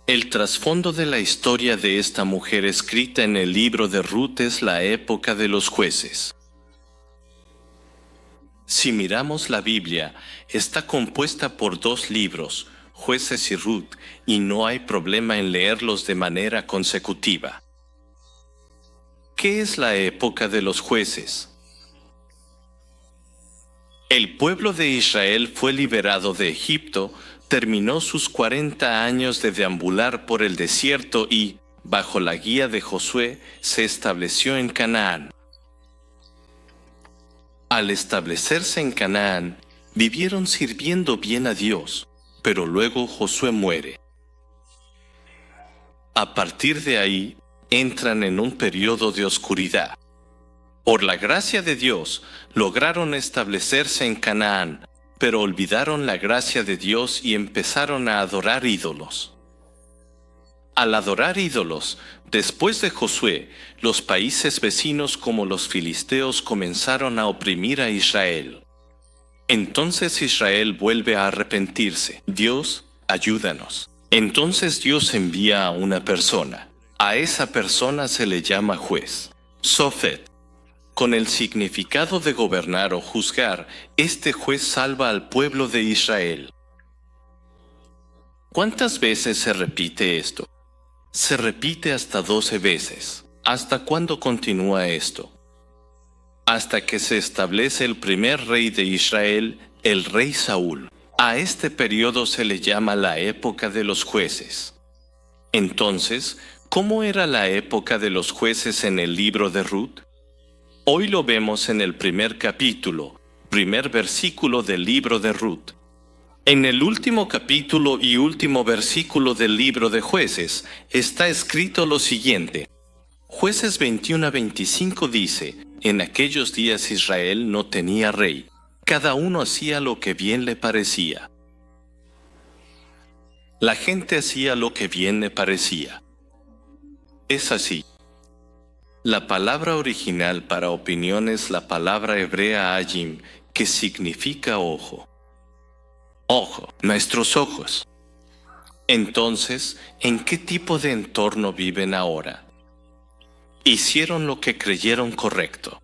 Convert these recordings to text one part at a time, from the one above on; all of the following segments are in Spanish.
El trasfondo de la historia de esta mujer escrita en el libro de Ruth es la época de los jueces. Si miramos la Biblia, está compuesta por 2 libros, Jueces y Ruth, y no hay problema en leerlos de manera consecutiva. ¿Qué es la época de los jueces? El pueblo de Israel fue liberado de Egipto, terminó sus 40 años de deambular por el desierto y, bajo la guía de Josué, se estableció en Canaán. Al establecerse en Canaán, vivieron sirviendo bien a Dios, pero luego Josué muere. A partir de ahí, entran en un periodo de oscuridad. Por la gracia de Dios, lograron establecerse en Canaán, pero olvidaron la gracia de Dios y empezaron a adorar ídolos. Al adorar ídolos, después de Josué, los países vecinos como los filisteos comenzaron a oprimir a Israel. Entonces Israel vuelve a arrepentirse. Dios, ayúdanos. Entonces Dios envía a una persona. A esa persona se le llama juez, Sofet. Con el significado de gobernar o juzgar, este juez salva al pueblo de Israel. ¿Cuántas veces se repite esto? Se repite hasta 12 veces. ¿Hasta cuándo continúa esto? Hasta que se establece el primer rey de Israel, el rey Saúl. A este periodo se le llama la época de los jueces. Entonces, ¿cómo era la época de los jueces en el libro de Ruth? Hoy lo vemos en el primer capítulo, primer versículo del libro de Ruth. En el último capítulo y último versículo del libro de Jueces está escrito lo siguiente. Jueces 21 a 25 dice, en aquellos días Israel no tenía rey, cada uno hacía lo que bien le parecía. La gente hacía lo que bien le parecía. Es así. La palabra original para opinión es la palabra hebrea ayim, que significa ojo. Ojo, nuestros ojos. Entonces, ¿en qué tipo de entorno viven ahora? Hicieron lo que creyeron correcto.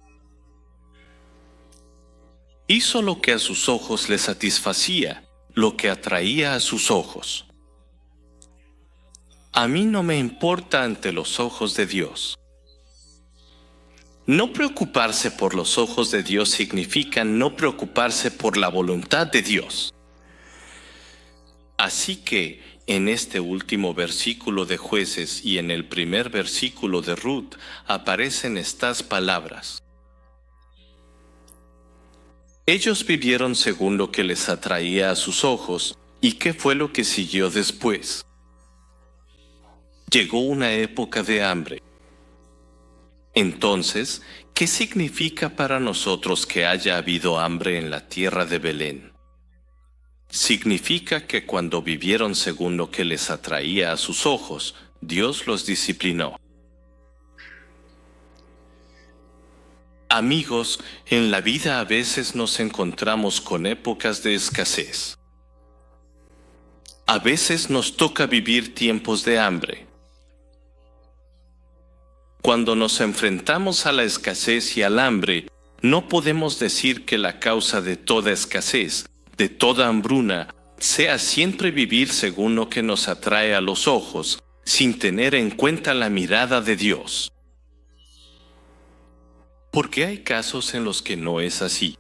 Hizo lo que a sus ojos le satisfacía, lo que atraía a sus ojos. A mí no me importa ante los ojos de Dios. No preocuparse por los ojos de Dios significa no preocuparse por la voluntad de Dios. Así que, en este último versículo de Jueces y en el primer versículo de Ruth, aparecen estas palabras. Ellos vivieron según lo que les atraía a sus ojos, ¿y qué fue lo que siguió después? Llegó una época de hambre. Entonces, ¿qué significa para nosotros que haya habido hambre en la tierra de Belén? Significa que cuando vivieron según lo que les atraía a sus ojos, Dios los disciplinó. Amigos, en la vida a veces nos encontramos con épocas de escasez. A veces nos toca vivir tiempos de hambre. Cuando nos enfrentamos a la escasez y al hambre, no podemos decir que la causa de toda escasez, de toda hambruna, sea siempre vivir según lo que nos atrae a los ojos, sin tener en cuenta la mirada de Dios. Porque hay casos en los que no es así.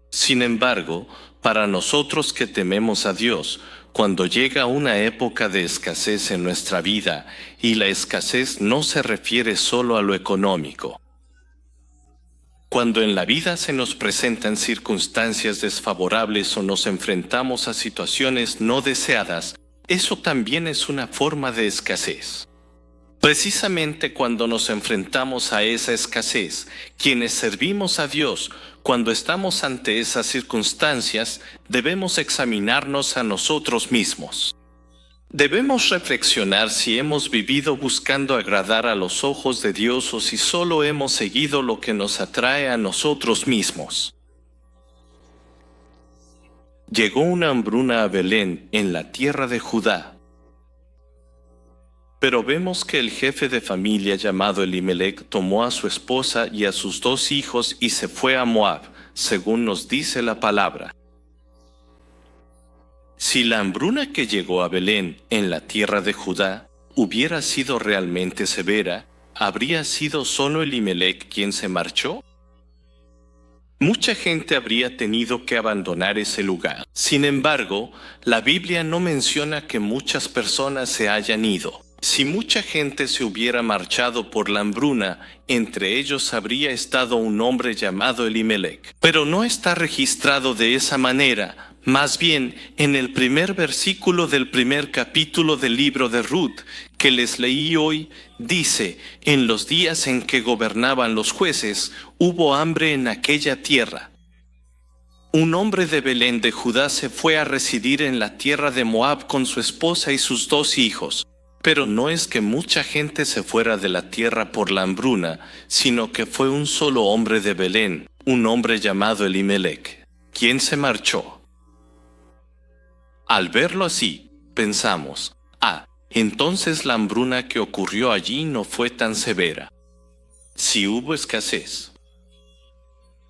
Sin embargo, para nosotros que tememos a Dios, cuando llega una época de escasez en nuestra vida, y la escasez no se refiere solo a lo económico. Cuando en la vida se nos presentan circunstancias desfavorables o nos enfrentamos a situaciones no deseadas, eso también es una forma de escasez. Precisamente cuando nos enfrentamos a esa escasez, quienes servimos a Dios, cuando estamos ante esas circunstancias, debemos examinarnos a nosotros mismos. Debemos reflexionar si hemos vivido buscando agradar a los ojos de Dios o si solo hemos seguido lo que nos atrae a nosotros mismos. Llegó una hambruna a Belén, en la tierra de Judá. Pero vemos que el jefe de familia llamado Elimelec tomó a su esposa y a sus 2 hijos y se fue a Moab, según nos dice la palabra. Si la hambruna que llegó a Belén, en la tierra de Judá, hubiera sido realmente severa, ¿habría sido solo Elimelec quien se marchó? Mucha gente habría tenido que abandonar ese lugar. Sin embargo, la Biblia no menciona que muchas personas se hayan ido. Si mucha gente se hubiera marchado por la hambruna, entre ellos habría estado un hombre llamado Elimelec. Pero no está registrado de esa manera. Más bien, en el primer versículo del primer capítulo del libro de Ruth, que les leí hoy, dice: en los días en que gobernaban los jueces, hubo hambre en aquella tierra. Un hombre de Belén de Judá se fue a residir en la tierra de Moab con su esposa y sus 2 hijos. Pero no es que mucha gente se fuera de la tierra por la hambruna, sino que fue un solo hombre de Belén, un hombre llamado Elimelec, quien se marchó. Al verlo así, pensamos, entonces la hambruna que ocurrió allí no fue tan severa. Sí hubo escasez.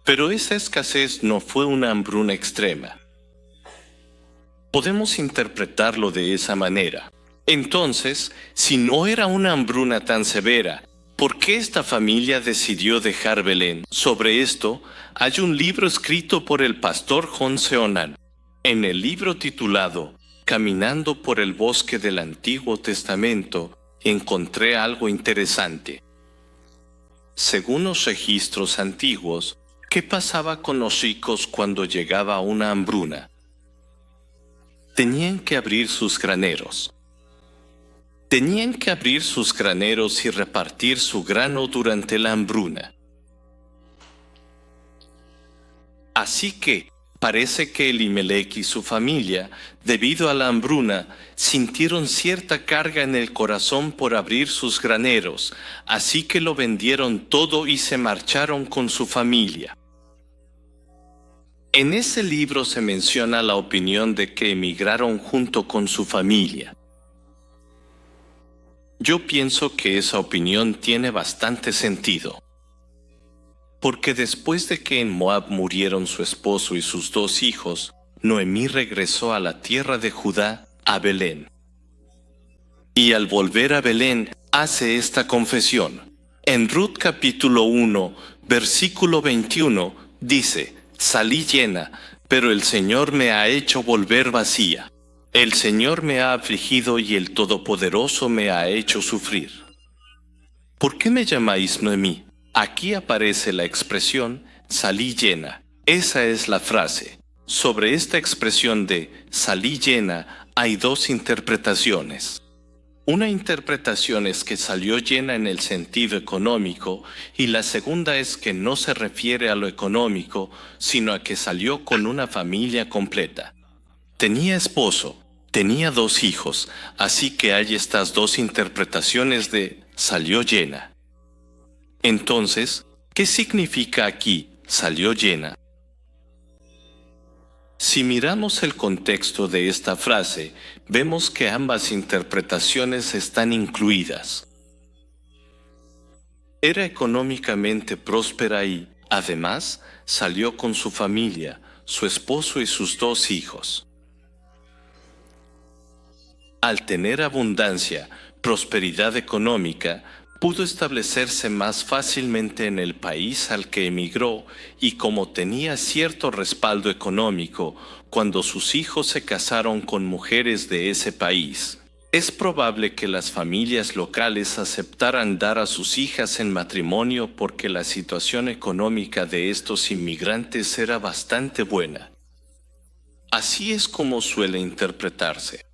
Pero esa escasez no fue una hambruna extrema. Podemos interpretarlo de esa manera. Entonces, si no era una hambruna tan severa, ¿por qué esta familia decidió dejar Belén? Sobre esto, hay un libro escrito por el pastor John Seonan. En el libro titulado Caminando por el bosque del Antiguo Testamento, encontré algo interesante. Según los registros antiguos, ¿qué pasaba con los ricos cuando llegaba una hambruna? Tenían que abrir sus graneros. Tenían que abrir sus graneros y repartir su grano durante la hambruna. Así que, parece que Elimelec y su familia, debido a la hambruna, sintieron cierta carga en el corazón por abrir sus graneros, así que lo vendieron todo y se marcharon con su familia. En ese libro se menciona la opinión de que emigraron junto con su familia. Yo pienso que esa opinión tiene bastante sentido. Porque después de que en Moab murieron su esposo y sus 2 hijos, Noemí regresó a la tierra de Judá, a Belén. Y al volver a Belén, hace esta confesión. En Ruth capítulo 1, versículo 21, dice: salí llena, pero el Señor me ha hecho volver vacía. El Señor me ha afligido y el Todopoderoso me ha hecho sufrir. ¿Por qué me llamáis Noemí? Aquí aparece la expresión salí llena. Esa es la frase. Sobre esta expresión de salí llena hay 2 interpretaciones. Una interpretación es que salió llena en el sentido económico y la segunda es que no se refiere a lo económico, sino a que salió con una familia completa. Tenía esposo, tenía 2 hijos, así que hay estas 2 interpretaciones de salió llena. Entonces, ¿qué significa aquí salió llena? Si miramos el contexto de esta frase, vemos que ambas interpretaciones están incluidas. Era económicamente próspera y, además, salió con su familia, su esposo y sus 2 hijos. Al tener abundancia, prosperidad económica, pudo establecerse más fácilmente en el país al que emigró y como tenía cierto respaldo económico, cuando sus hijos se casaron con mujeres de ese país, es probable que las familias locales aceptaran dar a sus hijas en matrimonio porque la situación económica de estos inmigrantes era bastante buena. Así es como suele interpretarse.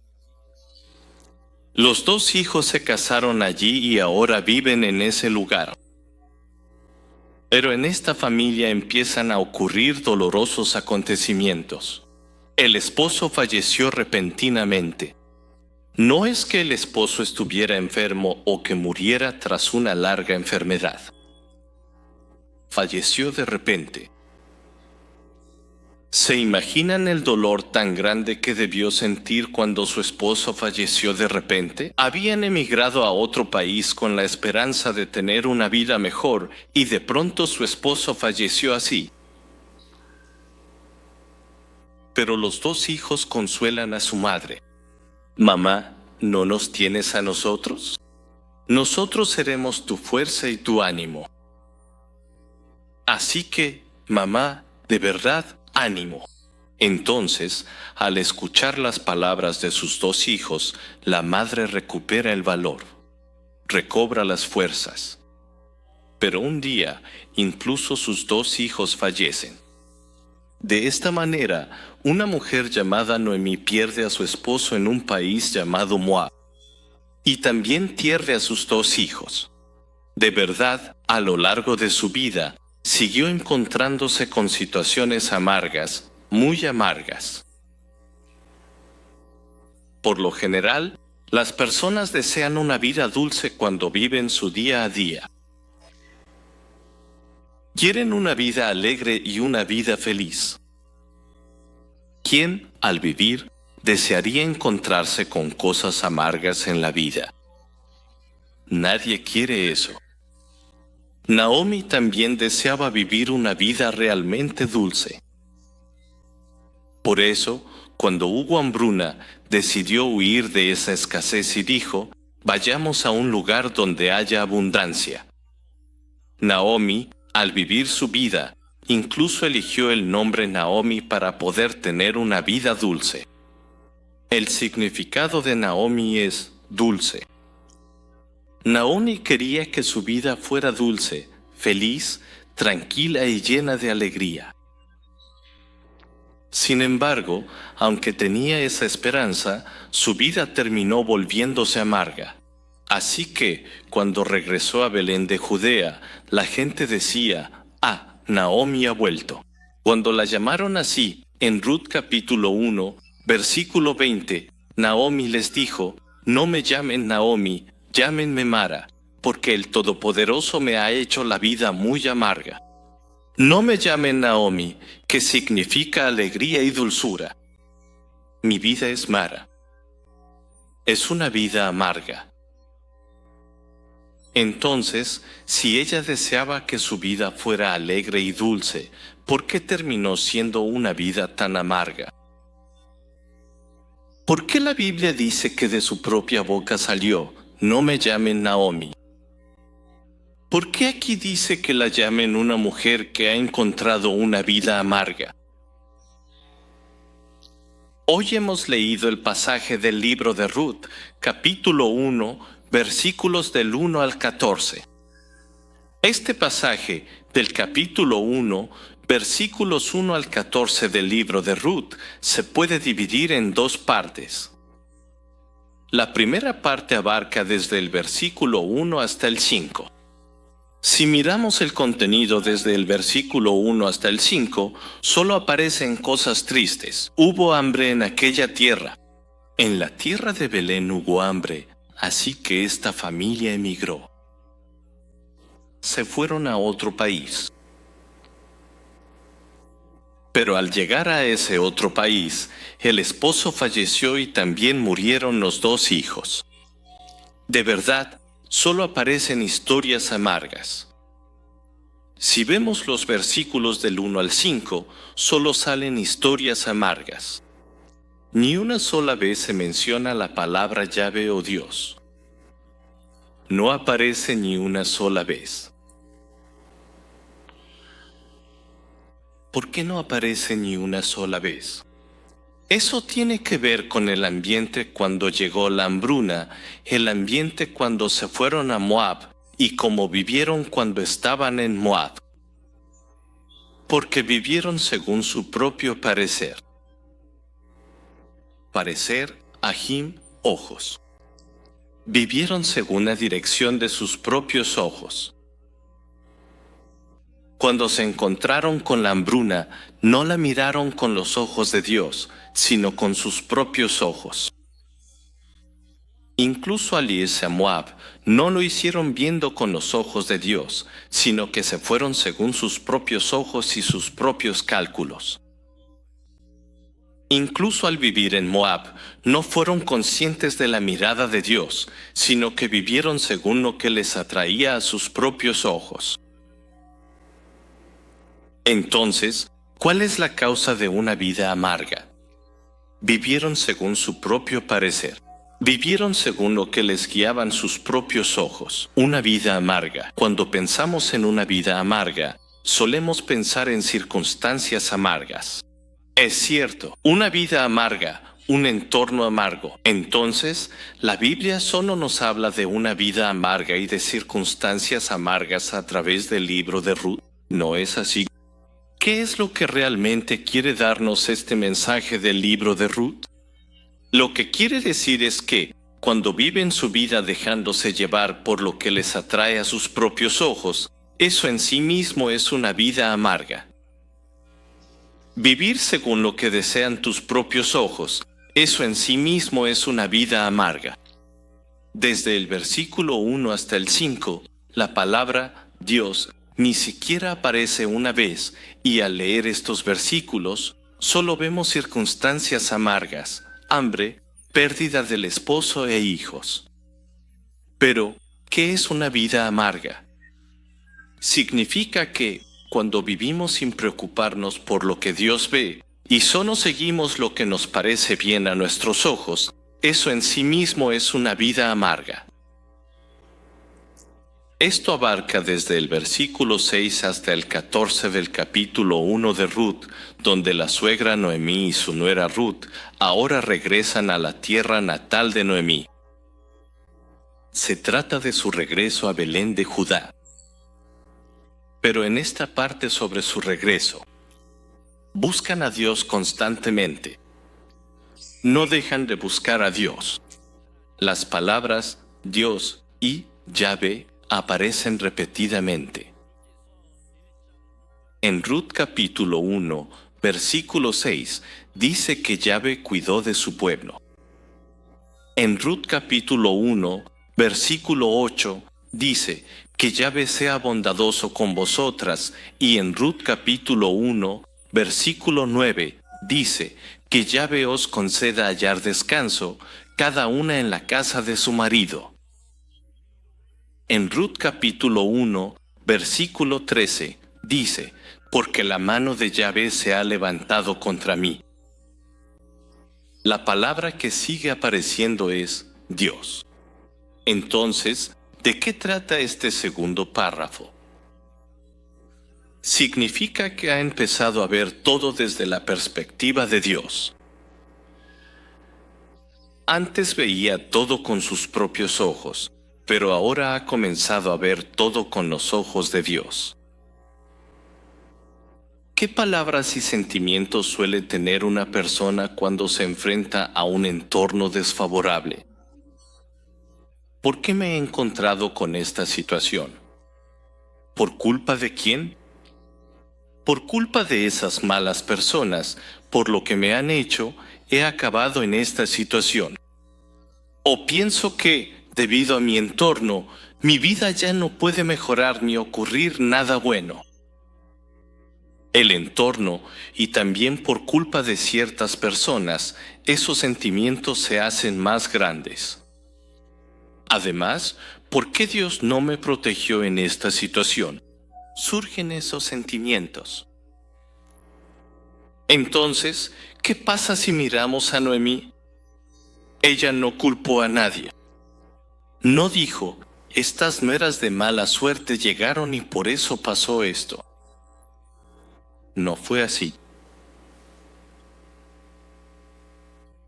Los 2 hijos se casaron allí y ahora viven en ese lugar. Pero en esta familia empiezan a ocurrir dolorosos acontecimientos. El esposo falleció repentinamente. No es que el esposo estuviera enfermo o que muriera tras una larga enfermedad. Falleció de repente. ¿Se imaginan el dolor tan grande que debió sentir cuando su esposo falleció de repente? Habían emigrado a otro país con la esperanza de tener una vida mejor y de pronto su esposo falleció así. Pero los dos hijos consuelan a su madre. Mamá, ¿no nos tienes a nosotros? Nosotros seremos tu fuerza y tu ánimo. Así que, mamá, de verdad, ánimo. Entonces, al escuchar las palabras de sus dos hijos, la madre recupera el valor, recobra las fuerzas. Pero un día, incluso sus dos hijos fallecen. De esta manera, una mujer llamada Noemí pierde a su esposo en un país llamado Moab, y también pierde a sus dos hijos. De verdad, a lo largo de su vida, siguió encontrándose con situaciones amargas, muy amargas. Por lo general, las personas desean una vida dulce cuando viven su día a día. Quieren una vida alegre y una vida feliz. ¿Quién, al vivir, desearía encontrarse con cosas amargas en la vida? Nadie quiere eso. Naomi también deseaba vivir una vida realmente dulce. Por eso, cuando hubo hambruna, decidió huir de esa escasez y dijo, vayamos a un lugar donde haya abundancia. Naomi, al vivir su vida, incluso eligió el nombre Naomi para poder tener una vida dulce. El significado de Naomi es dulce. Naomi quería que su vida fuera dulce, feliz, tranquila y llena de alegría. Sin embargo, aunque tenía esa esperanza, su vida terminó volviéndose amarga. Así que, cuando regresó a Belén de Judea, la gente decía, Naomi ha vuelto. Cuando la llamaron así, en Ruth capítulo 1, versículo 20, Naomi les dijo, no me llamen Naomi, llámenme Mara, porque el Todopoderoso me ha hecho la vida muy amarga. No me llamen Naomi, que significa alegría y dulzura. Mi vida es Mara. Es una vida amarga. Entonces, si ella deseaba que su vida fuera alegre y dulce, ¿por qué terminó siendo una vida tan amarga? ¿Por qué la Biblia dice que de su propia boca salió, no me llamen Naomi? ¿Por qué aquí dice que la llamen una mujer que ha encontrado una vida amarga? Hoy hemos leído el pasaje del libro de Ruth, capítulo 1, versículos del 1 al 14. Este pasaje del capítulo 1, versículos 1 al 14 del libro de Ruth se puede dividir en dos partes. La primera parte abarca desde el versículo 1 hasta el 5. Si miramos el contenido desde el versículo 1 hasta el 5, solo aparecen cosas tristes. Hubo hambre en aquella tierra. En la tierra de Belén hubo hambre, así que esta familia emigró. Se fueron a otro país. Pero al llegar a ese otro país, el esposo falleció y también murieron los dos hijos. De verdad, solo aparecen historias amargas. Si vemos los versículos del 1 al 5, solo salen historias amargas. Ni una sola vez se menciona la palabra Yahvé o Dios. No aparece ni una sola vez. ¿Por qué no aparece ni una sola vez? Eso tiene que ver con el ambiente cuando llegó la hambruna, el ambiente cuando se fueron a Moab y cómo vivieron cuando estaban en Moab. Porque vivieron según su propio parecer. Parecer, ajim, ojos. Vivieron según la dirección de sus propios ojos. Cuando se encontraron con la hambruna, no la miraron con los ojos de Dios, sino con sus propios ojos. Incluso al irse a Moab, no lo hicieron viendo con los ojos de Dios, sino que se fueron según sus propios ojos y sus propios cálculos. Incluso al vivir en Moab, no fueron conscientes de la mirada de Dios, sino que vivieron según lo que les atraía a sus propios ojos. Entonces, ¿cuál es la causa de una vida amarga? Vivieron según su propio parecer. Vivieron según lo que les guiaban sus propios ojos. Una vida amarga. Cuando pensamos en una vida amarga, solemos pensar en circunstancias amargas. Es cierto, una vida amarga, un entorno amargo. Entonces, la Biblia solo nos habla de una vida amarga y de circunstancias amargas a través del libro de Ruth. ¿No es así? ¿Qué es lo que realmente quiere darnos este mensaje del libro de Ruth? Lo que quiere decir es que, cuando viven su vida dejándose llevar por lo que les atrae a sus propios ojos, eso en sí mismo es una vida amarga. Vivir según lo que desean tus propios ojos, eso en sí mismo es una vida amarga. Desde el versículo 1 hasta el 5, la palabra Dios ni siquiera aparece una vez, y al leer estos versículos, solo vemos circunstancias amargas, hambre, pérdida del esposo e hijos. Pero, ¿qué es una vida amarga? Significa que, cuando vivimos sin preocuparnos por lo que Dios ve, y solo seguimos lo que nos parece bien a nuestros ojos, eso en sí mismo es una vida amarga. Esto abarca desde el versículo 6 hasta el 14 del capítulo 1 de Ruth, donde la suegra Noemí y su nuera Ruth ahora regresan a la tierra natal de Noemí. Se trata de su regreso a Belén de Judá. Pero en esta parte sobre su regreso, buscan a Dios constantemente. No dejan de buscar a Dios. Las palabras Dios y Yahvé aparecen repetidamente. En Ruth capítulo 1, versículo 6, dice que Yahvé cuidó de su pueblo. En Ruth capítulo 1, versículo 8, dice que Yahvé sea bondadoso con vosotras, y en Ruth capítulo 1, versículo 9, dice que Yahvé os conceda hallar descanso, cada una en la casa de su marido. En Ruth capítulo 1, versículo 13, dice, porque la mano de Yahvé se ha levantado contra mí. La palabra que sigue apareciendo es Dios. Entonces, ¿de qué trata este segundo párrafo? Significa que ha empezado a ver todo desde la perspectiva de Dios. Antes veía todo con sus propios ojos, pero ahora ha comenzado a ver todo con los ojos de Dios. ¿Qué palabras y sentimientos suele tener una persona cuando se enfrenta a un entorno desfavorable? ¿Por qué me he encontrado con esta situación? ¿Por culpa de quién? Por culpa de esas malas personas, por lo que me han hecho, he acabado en esta situación. O pienso que, debido a mi entorno, mi vida ya no puede mejorar ni ocurrir nada bueno. El entorno, y también por culpa de ciertas personas, esos sentimientos se hacen más grandes. Además, ¿por qué Dios no me protegió en esta situación? Surgen esos sentimientos. Entonces, ¿qué pasa si miramos a Noemí? Ella no culpó a nadie. No dijo, estas nueras de mala suerte llegaron y por eso pasó esto. No fue así.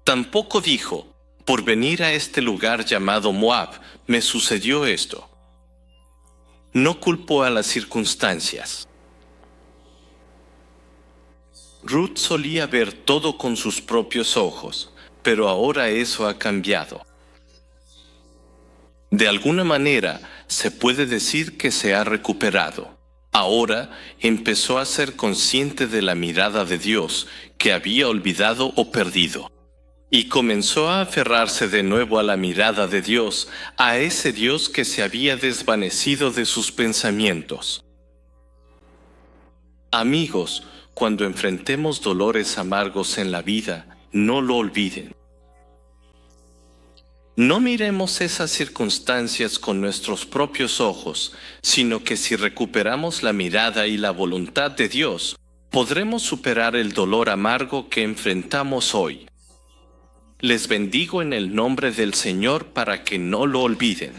Tampoco dijo, por venir a este lugar llamado Moab, me sucedió esto. No culpó a las circunstancias. Ruth solía ver todo con sus propios ojos, pero ahora eso ha cambiado. De alguna manera, se puede decir que se ha recuperado. Ahora empezó a ser consciente de la mirada de Dios que había olvidado o perdido. Y comenzó a aferrarse de nuevo a la mirada de Dios, a ese Dios que se había desvanecido de sus pensamientos. Amigos, cuando enfrentemos dolores amargos en la vida, no lo olviden. No miremos esas circunstancias con nuestros propios ojos, sino que si recuperamos la mirada y la voluntad de Dios, podremos superar el dolor amargo que enfrentamos hoy. Les bendigo en el nombre del Señor para que no lo olviden.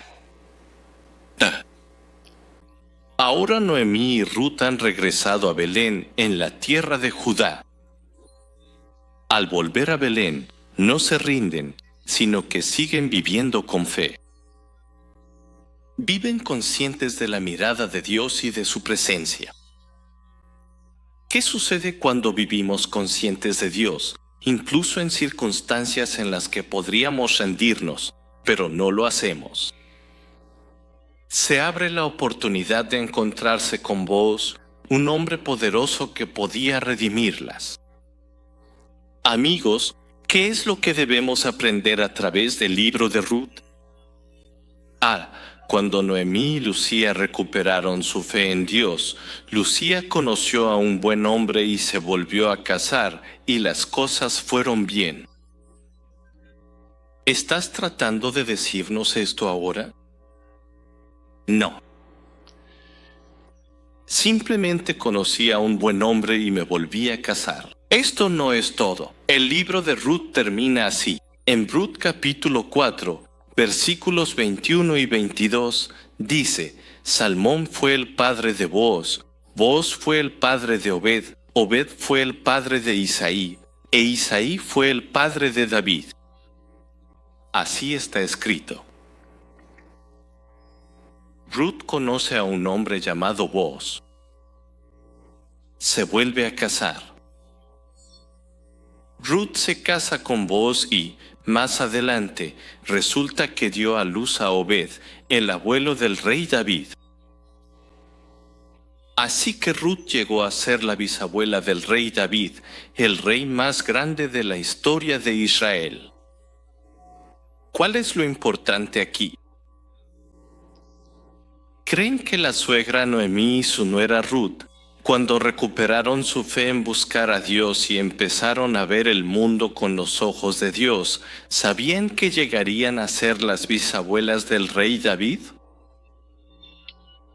Ahora Noemí y Ruth han regresado a Belén, en la tierra de Judá. Al volver a Belén, no se rinden, sino que siguen viviendo con fe. Viven conscientes de la mirada de Dios y de su presencia. ¿Qué sucede cuando vivimos conscientes de Dios, incluso en circunstancias en las que podríamos rendirnos, pero no lo hacemos? Se abre la oportunidad de encontrarse con vos, un hombre poderoso que podía redimirlas. Amigos, ¿qué es lo que debemos aprender a través del libro de Ruth? Cuando Noemí y Lucía recuperaron su fe en Dios, Lucía conoció a un buen hombre y se volvió a casar, y las cosas fueron bien. ¿Estás tratando de decirnos esto ahora? No. Simplemente conocí a un buen hombre y me volví a casar. Esto no es todo. El libro de Ruth termina así. En Ruth capítulo 4, versículos 21 y 22, dice: Salmón fue el padre de Booz, Booz fue el padre de Obed, Obed fue el padre de Isaí, e Isaí fue el padre de David. Así está escrito. Ruth conoce a un hombre llamado Booz. Se vuelve a casar. Ruth se casa con Booz y, más adelante, resulta que dio a luz a Obed, el abuelo del rey David. Así que Ruth llegó a ser la bisabuela del rey David, el rey más grande de la historia de Israel. ¿Cuál es lo importante aquí? ¿Creen que la suegra Noemí y su nuera Ruth, cuando recuperaron su fe en buscar a Dios y empezaron a ver el mundo con los ojos de Dios, sabían que llegarían a ser las bisabuelas del rey David?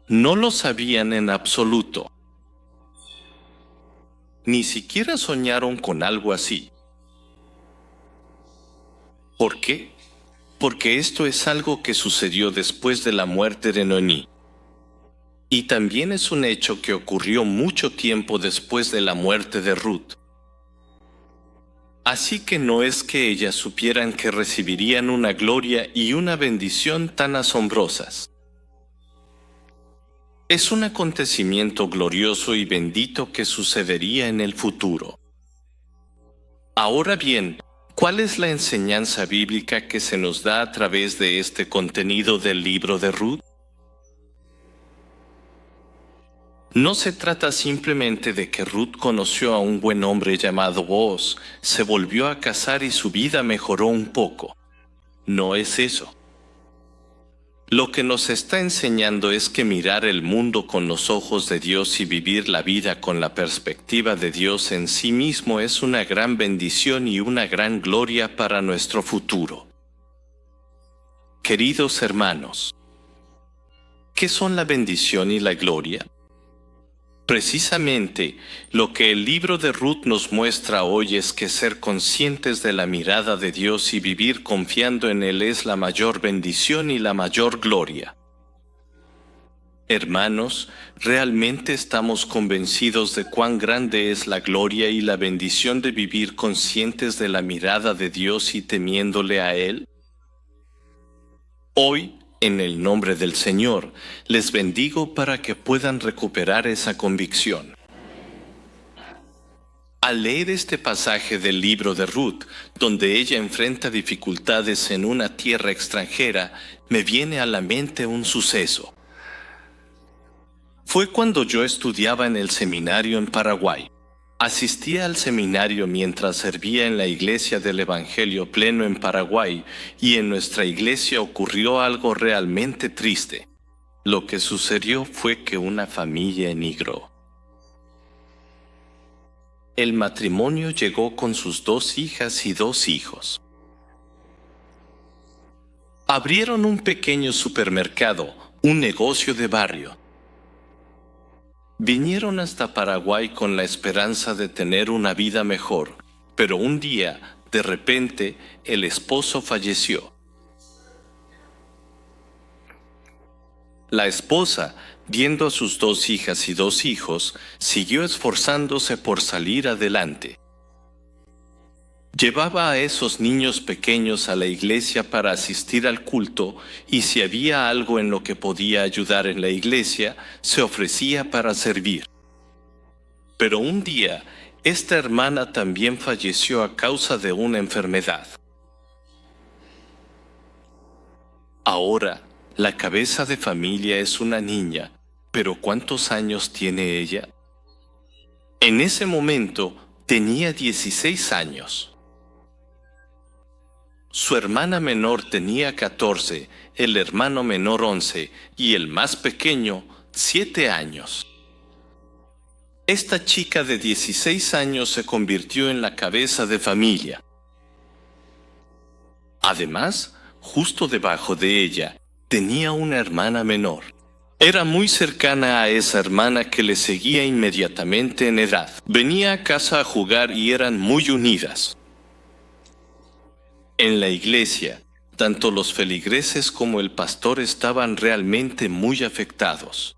No lo sabían en absoluto. Ni siquiera soñaron con algo así. ¿Por qué? Porque esto es algo que sucedió después de la muerte de Noemí. Y también es un hecho que ocurrió mucho tiempo después de la muerte de Ruth. Así que no es que ellas supieran que recibirían una gloria y una bendición tan asombrosas. Es un acontecimiento glorioso y bendito que sucedería en el futuro. Ahora bien, ¿cuál es la enseñanza bíblica que se nos da a través de este contenido del libro de Ruth? No se trata simplemente de que Ruth conoció a un buen hombre llamado Booz, se volvió a casar y su vida mejoró un poco. No es eso. Lo que nos está enseñando es que mirar el mundo con los ojos de Dios y vivir la vida con la perspectiva de Dios en sí mismo es una gran bendición y una gran gloria para nuestro futuro. Queridos hermanos, ¿qué son la bendición y la gloria? Precisamente, lo que el libro de Ruth nos muestra hoy es que ser conscientes de la mirada de Dios y vivir confiando en Él es la mayor bendición y la mayor gloria. Hermanos, ¿realmente estamos convencidos de cuán grande es la gloria y la bendición de vivir conscientes de la mirada de Dios y temiéndole a Él? Hoy, en el nombre del Señor, les bendigo para que puedan recuperar esa convicción. Al leer este pasaje del libro de Ruth, donde ella enfrenta dificultades en una tierra extranjera, me viene a la mente un suceso. Fue cuando yo estudiaba en el seminario en Paraguay. Asistía al seminario mientras servía en la iglesia del Evangelio Pleno en Paraguay, y en nuestra iglesia ocurrió algo realmente triste. Lo que sucedió fue que una familia emigró. El matrimonio llegó con sus 2 hijas y 2 hijos. Abrieron un pequeño supermercado, un negocio de barrio. Vinieron hasta Paraguay con la esperanza de tener una vida mejor, pero un día, de repente, el esposo falleció. La esposa, viendo a sus 2 hijas y 2 hijos, siguió esforzándose por salir adelante. Llevaba a esos niños pequeños a la iglesia para asistir al culto y si había algo en lo que podía ayudar en la iglesia, se ofrecía para servir. Pero un día, esta hermana también falleció a causa de una enfermedad. Ahora, la cabeza de familia es una niña, pero ¿cuántos años tiene ella? En ese momento tenía 16 años. Su hermana menor tenía 14, el hermano menor 11 y el más pequeño 7 años. Esta chica de 16 años se convirtió en la cabeza de familia. Además, justo debajo de ella, tenía una hermana menor. Era muy cercana a esa hermana que le seguía inmediatamente en edad. Venía a casa a jugar y eran muy unidas. En la iglesia, tanto los feligreses como el pastor estaban realmente muy afectados.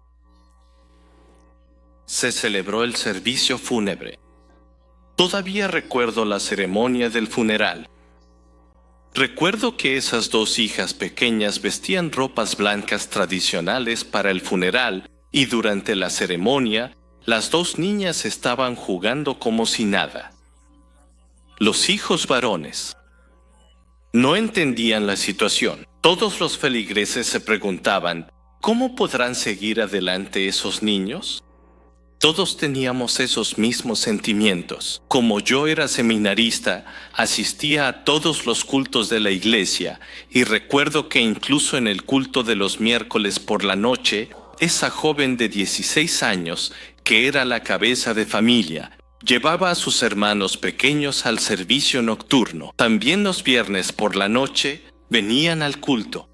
Se celebró el servicio fúnebre. Todavía recuerdo la ceremonia del funeral. Recuerdo que esas 2 hijas pequeñas vestían ropas blancas tradicionales para el funeral y durante la ceremonia, las 2 niñas estaban jugando como si nada. Los hijos varones no entendían la situación. Todos los feligreses se preguntaban, ¿cómo podrán seguir adelante esos niños? Todos teníamos esos mismos sentimientos. Como yo era seminarista, asistía a todos los cultos de la iglesia y recuerdo que incluso en el culto de los miércoles por la noche, esa joven de 16 años, que era la cabeza de familia, llevaba a sus hermanos pequeños al servicio nocturno. También los viernes por la noche venían al culto.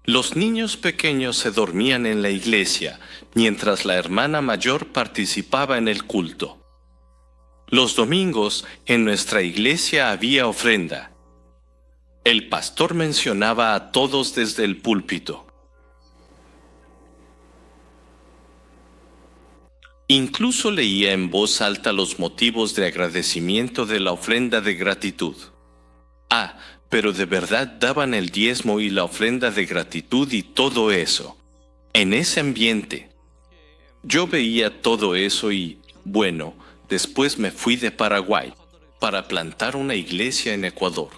Los niños pequeños se dormían en la iglesia, mientras la hermana mayor participaba en el culto. Los domingos en nuestra iglesia había ofrenda. El pastor mencionaba a todos desde el púlpito. Incluso leía en voz alta los motivos de agradecimiento de la ofrenda de gratitud. Pero de verdad daban el diezmo y la ofrenda de gratitud y todo eso. En ese ambiente, yo veía todo eso y, bueno, después me fui de Paraguay para plantar una iglesia en Ecuador.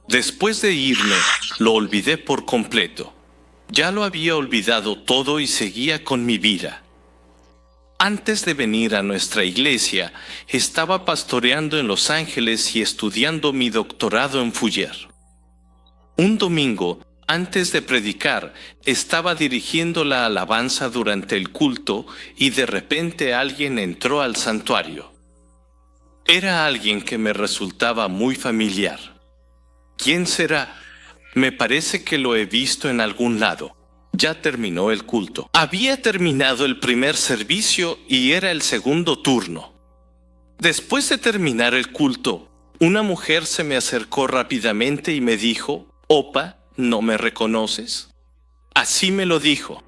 Después de irme, lo olvidé por completo. Ya lo había olvidado todo y seguía con mi vida. Antes de venir a nuestra iglesia, estaba pastoreando en Los Ángeles y estudiando mi doctorado en Fuller. Un domingo, antes de predicar, estaba dirigiendo la alabanza durante el culto y de repente alguien entró al santuario. Era alguien que me resultaba muy familiar. ¿Quién será? Me parece que lo he visto en algún lado. Ya terminó el culto. Había terminado el primer servicio y era el segundo turno. Después de terminar el culto, una mujer se me acercó rápidamente y me dijo, «Opa, ¿no me reconoces?». Así me lo dijo.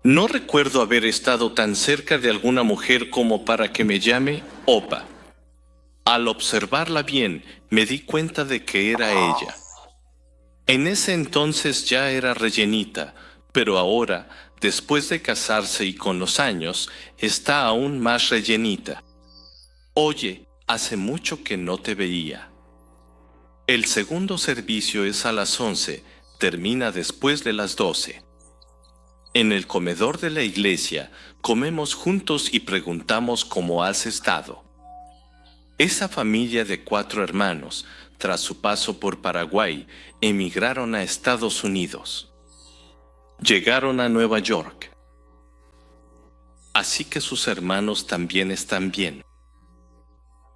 No recuerdo haber estado tan cerca de alguna mujer como para que me llame Opa. Al observarla bien, me di cuenta de que era ella. En ese entonces ya era rellenita, pero ahora, después de casarse y con los años, está aún más rellenita. «Oye, hace mucho que no te veía». El segundo servicio es a las 11, termina después de las 12. En el comedor de la iglesia, comemos juntos y preguntamos cómo has estado. Esa familia de 4 hermanos, tras su paso por Paraguay, emigraron a Estados Unidos. Llegaron a Nueva York. así que sus hermanos también están bien.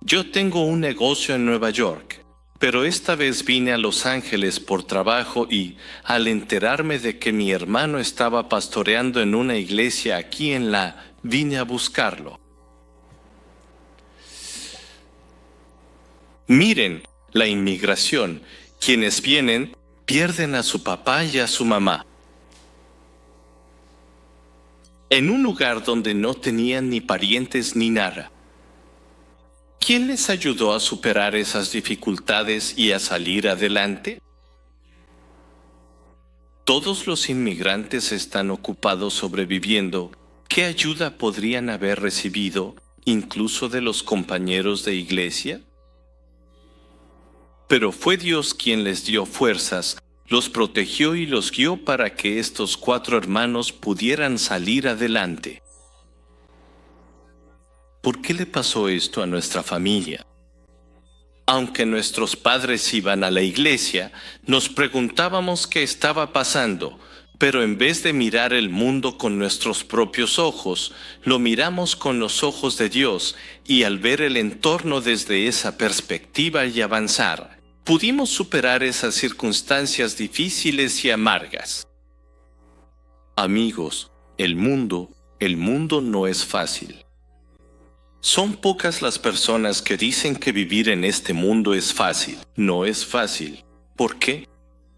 Yo tengo un negocio en Nueva York, pero esta vez vine a Los Ángeles por trabajo y, al enterarme de que mi hermano estaba pastoreando en una iglesia aquí vine a buscarlo. Miren, la inmigración, quienes vienen, pierden a su papá y a su mamá. En un lugar donde no tenían ni parientes ni nada. ¿Quién les ayudó a superar esas dificultades y a salir adelante? Todos los inmigrantes están ocupados sobreviviendo. ¿Qué ayuda podrían haber recibido, incluso de los compañeros de iglesia? Pero fue Dios quien les dio fuerzas, los protegió y los guió para que estos 4 hermanos pudieran salir adelante. ¿Por qué le pasó esto a nuestra familia? Aunque nuestros padres iban a la iglesia, nos preguntábamos qué estaba pasando, pero en vez de mirar el mundo con nuestros propios ojos, lo miramos con los ojos de Dios, y al ver el entorno desde esa perspectiva y avanzar, pudimos superar esas circunstancias difíciles y amargas. Amigos, el mundo no es fácil. Son pocas las personas que dicen que vivir en este mundo es fácil. No es fácil. ¿Por qué?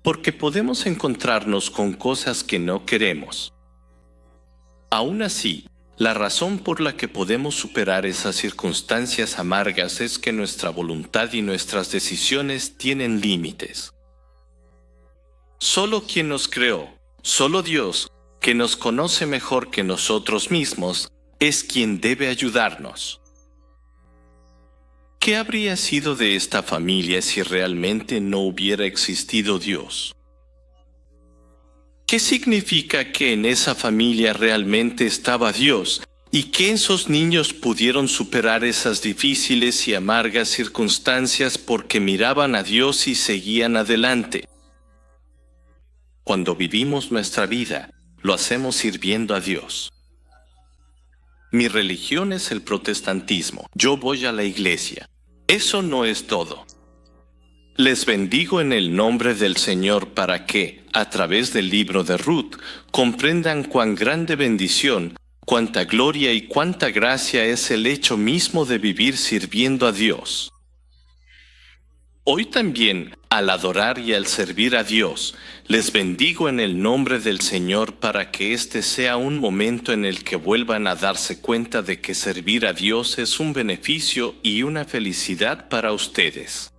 Porque podemos encontrarnos con cosas que no queremos. Aún así, la razón por la que podemos superar esas circunstancias amargas es que nuestra voluntad y nuestras decisiones tienen límites. Solo quien nos creó, solo Dios, que nos conoce mejor que nosotros mismos, es quien debe ayudarnos. ¿Qué habría sido de esta familia si realmente no hubiera existido Dios? ¿Qué significa que en esa familia realmente estaba Dios y que esos niños pudieron superar esas difíciles y amargas circunstancias porque miraban a Dios y seguían adelante? Cuando vivimos nuestra vida, lo hacemos sirviendo a Dios. Mi religión es el protestantismo. Yo voy a la iglesia. Eso no es todo. Les bendigo en el nombre del Señor para que, a través del libro de Ruth, comprendan cuán grande bendición, cuánta gloria y cuánta gracia es el hecho mismo de vivir sirviendo a Dios. Hoy también, al adorar y al servir a Dios, les bendigo en el nombre del Señor para que este sea un momento en el que vuelvan a darse cuenta de que servir a Dios es un beneficio y una felicidad para ustedes.